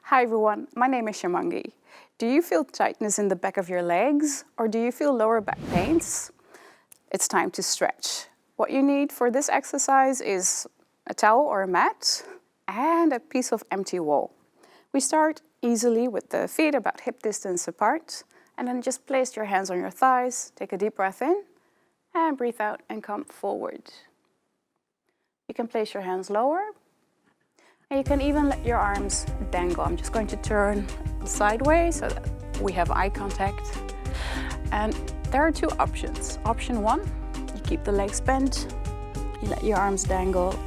Hi everyone, my name is Shamangi. Do you feel tightness in the back of your legs or do you feel lower back pains? It's time to stretch. What you need for this exercise is a towel or a mat and a piece of empty wall. We start easily with the feet about hip distance apart and then just place your hands on your thighs, take a deep breath in and breathe out and come forward. You can place your hands lower. And you can even let your arms dangle. I'm just going to turn sideways so that we have eye contact. And there are two options. Option one, you keep the legs bent, you let your arms dangle,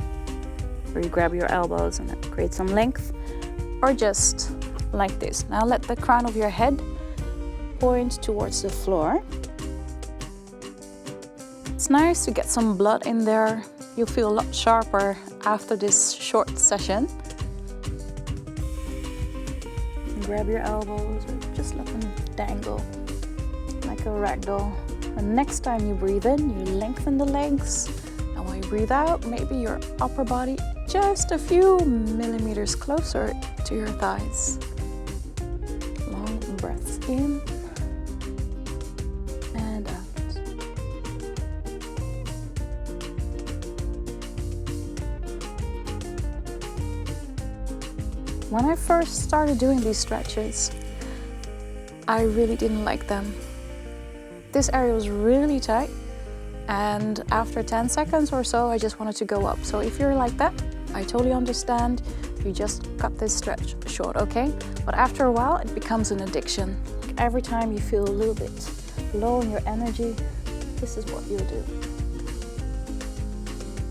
or you grab your elbows and create some length, or just like this. Now let the crown of your head point towards the floor. It's nice to get some blood in there. You'll feel a lot sharper after this short session. Grab your elbows or just let them dangle like a ragdoll. And next time you breathe in, you lengthen the legs. And when you breathe out, maybe your upper body just a few millimeters closer to your thighs. Long breaths in. When I first started doing these stretches, I really didn't like them. This area was really tight, and after 10 seconds or so, I just wanted to go up. So if you're like that, I totally understand. You just cut this stretch short, okay? But after a while, it becomes an addiction. Every time you feel a little bit low in your energy, this is what you'll do.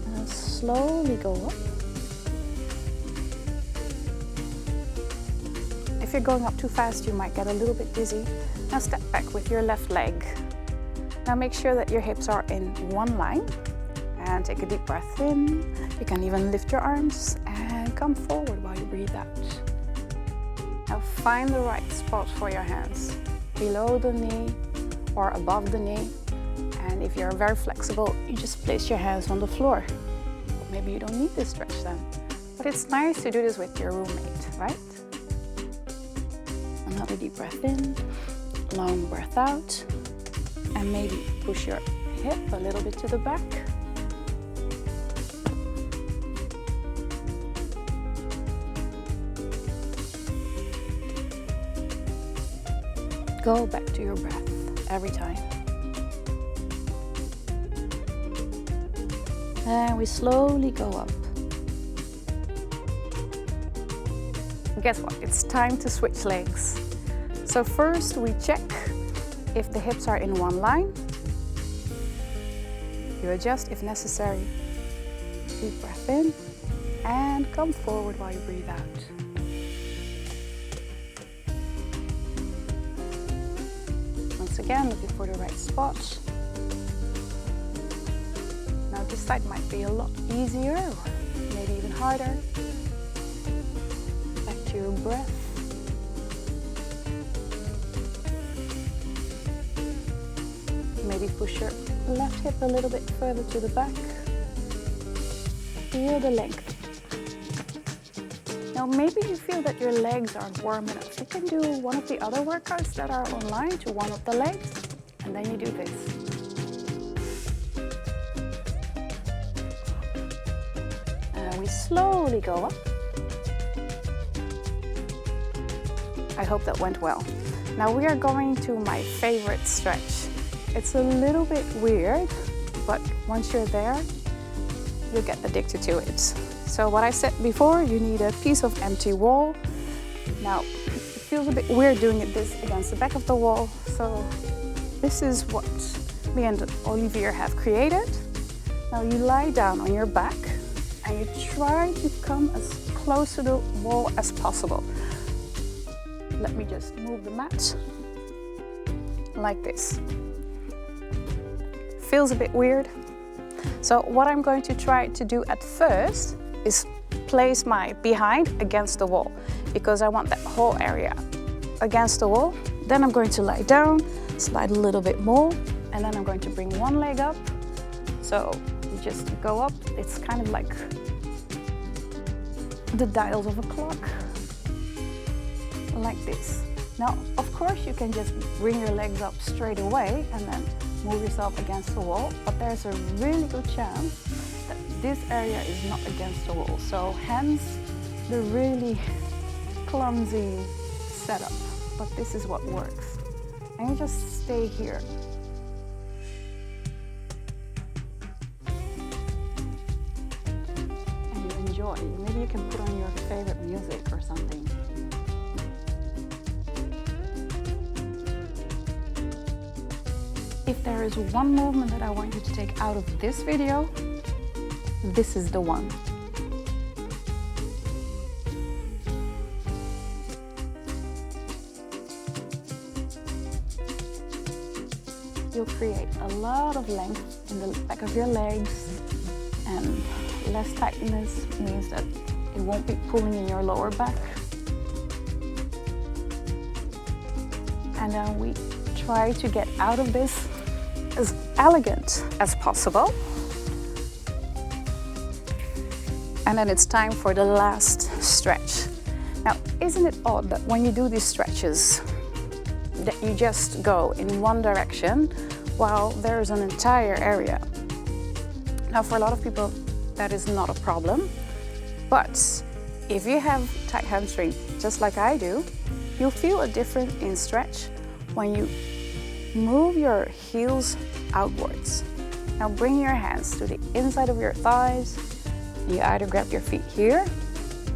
And then slowly go up. If you're going up too fast, you might get a little bit dizzy. Now step back with your left leg. Now make sure that your hips are in one line and take a deep breath in. You can even lift your arms and come forward while you breathe out. Now find the right spot for your hands, below the knee or above the knee. And if you're very flexible, you just place your hands on the floor. Maybe you don't need this stretch then, but it's nice to do this with your roommate, right? Another deep breath in, long breath out, and maybe push your hip a little bit to the back. Go back to your breath every time. And we slowly go up. Guess what? It's time to switch legs. So first we check if the hips are in one line. You adjust if necessary. Deep breath in and come forward while you breathe out. Once again, looking for the right spot. Now this side might be a lot easier, or maybe even harder. To your breath. Maybe push your left hip a little bit further to the back. Feel the length. Now maybe you feel that your legs aren't warm enough. You can do one of the other workouts that are online to warm up the legs, and then you do this. And we slowly go up. I hope that went well. Now we are going to my favorite stretch. It's a little bit weird, but once you're there, you'll get addicted to it. So what I said before, you need a piece of empty wall. Now, it feels a bit weird doing this against the back of the wall. So this is what me and Olivier have created. Now you lie down on your back and you try to come as close to the wall as possible. Let me just move the mat like this. Feels a bit weird. So what I'm going to try to do at first is place my behind against the wall because I want that whole area against the wall. Then I'm going to lie down, slide a little bit more, and then I'm going to bring one leg up. So you just go up. It's kind of like the dials of a clock. like this. Now, of course, you can just bring your legs up straight away and then move yourself against the wall, but there's a really good chance that this area is not against the wall. So hence the really clumsy setup, but this is what works. And you just stay here. And you enjoy. Maybe you can put on your favorite music or something. If there is one movement that I want you to take out of this video, this is the one. You'll create a lot of length in the back of your legs, and less tightness means that it won't be pulling in your lower back. And then we try to get out of this as elegant as possible. And then it's time for the last stretch. Now, isn't it odd that when you do these stretches, that you just go in one direction while there's an entire area? Now, for a lot of people, that is not a problem. But if you have tight hamstring, just like I do, you'll feel a difference in stretch when you move your heels outwards. Now bring your hands to the inside of your thighs. You either grab your feet here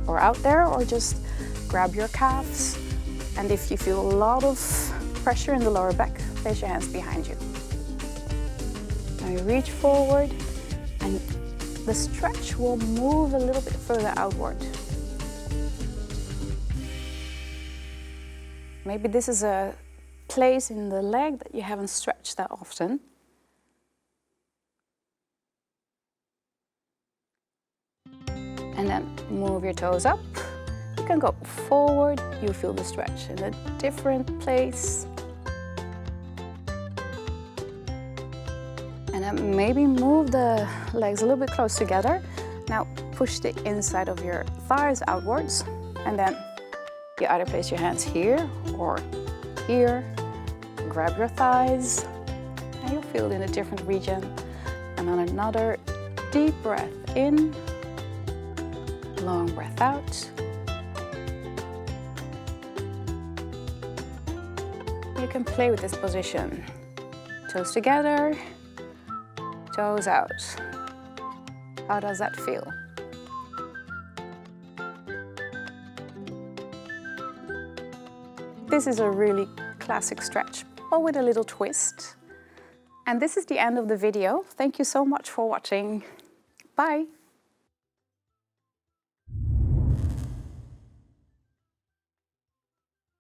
or out there, or just grab your calves. And if you feel a lot of pressure in the lower back, place your hands behind you. Now you reach forward and the stretch will move a little bit further outward. Maybe this is a place in the leg that you haven't stretched that often. And then move your toes up. You can go forward, you feel the stretch in a different place. And then maybe move the legs a little bit close together. Now push the inside of your thighs outwards, and then you either place your hands here or here. Grab your thighs, and you'll feel it in a different region. And then another deep breath in, long breath out. You can play with this position. Toes together, toes out. How does that feel? This is a really classic stretch, but with a little twist. And this is the end of the video. Thank you so much for watching. Bye.